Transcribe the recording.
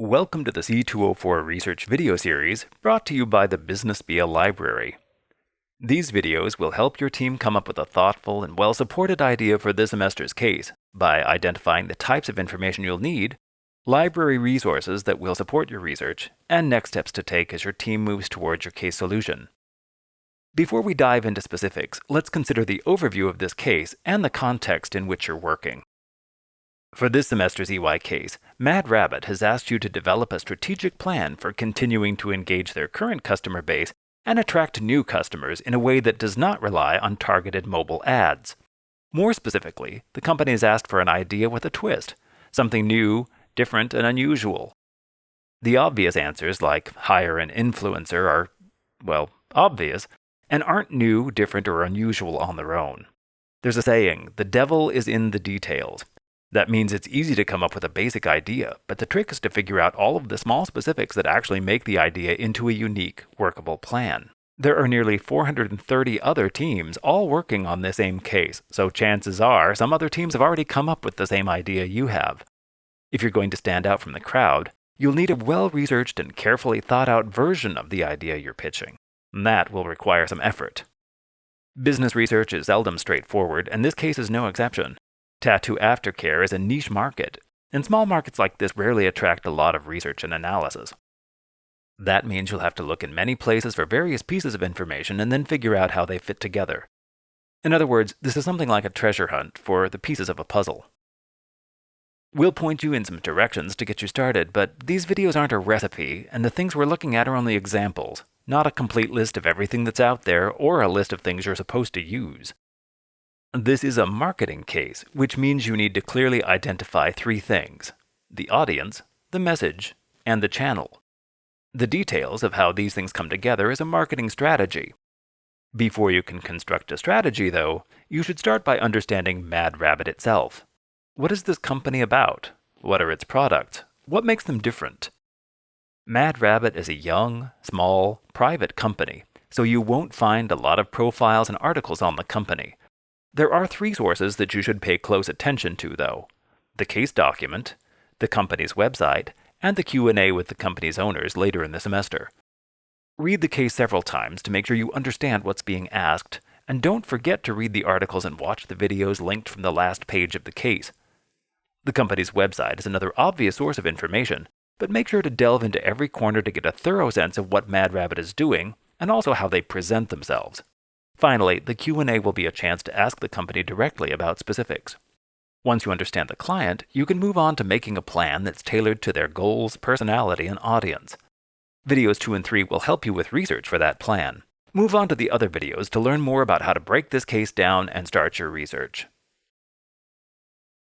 Welcome to the C204 research video series brought to you by the Business BL Library. These videos will help your team come up with a thoughtful and well-supported idea for this semester's case by identifying the types of information you'll need, library resources that will support your research, and next steps to take as your team moves towards your case solution. Before we dive into specifics, let's consider the overview of this case and the context in which you're working. For this semester's EY case, Mad Rabbit has asked you to develop a strategic plan for continuing to engage their current customer base and attract new customers in a way that does not rely on targeted mobile ads. More specifically, the company has asked for an idea with a twist, something new, different, and unusual. The obvious answers like hire an influencer are, well, obvious, and aren't new, different, or unusual on their own. There's a saying, the devil is in the details. That means it's easy to come up with a basic idea, but the trick is to figure out all of the small specifics that actually make the idea into a unique, workable plan. There are nearly 430 other teams all working on this same case, so chances are some other teams have already come up with the same idea you have. If you're going to stand out from the crowd, you'll need a well-researched and carefully thought-out version of the idea you're pitching. And that will require some effort. Business research is seldom straightforward, and this case is no exception. Tattoo aftercare is a niche market, and small markets like this rarely attract a lot of research and analysis. That means you'll have to look in many places for various pieces of information and then figure out how they fit together. In other words, this is something like a treasure hunt for the pieces of a puzzle. We'll point you in some directions to get you started, but these videos aren't a recipe, and the things we're looking at are only examples, not a complete list of everything that's out there or a list of things you're supposed to use. This is a marketing case, which means you need to clearly identify three things: the audience, the message, and the channel. The details of how these things come together is a marketing strategy. Before you can construct a strategy, though, you should start by understanding Mad Rabbit itself. What is this company about? What are its products? What makes them different? Mad Rabbit is a young, small, private company, so you won't find a lot of profiles and articles on the company. There are three sources that you should pay close attention to, though: the case document, the company's website, and the Q&A with the company's owners later in the semester. Read the case several times to make sure you understand what's being asked, and don't forget to read the articles and watch the videos linked from the last page of the case. The company's website is another obvious source of information, but make sure to delve into every corner to get a thorough sense of what Mad Rabbit is doing, and also how they present themselves. Finally, the Q&A will be a chance to ask the company directly about specifics. Once you understand the client, you can move on to making a plan that's tailored to their goals, personality, and audience. Videos 2 and 3 will help you with research for that plan. Move on to the other videos to learn more about how to break this case down and start your research.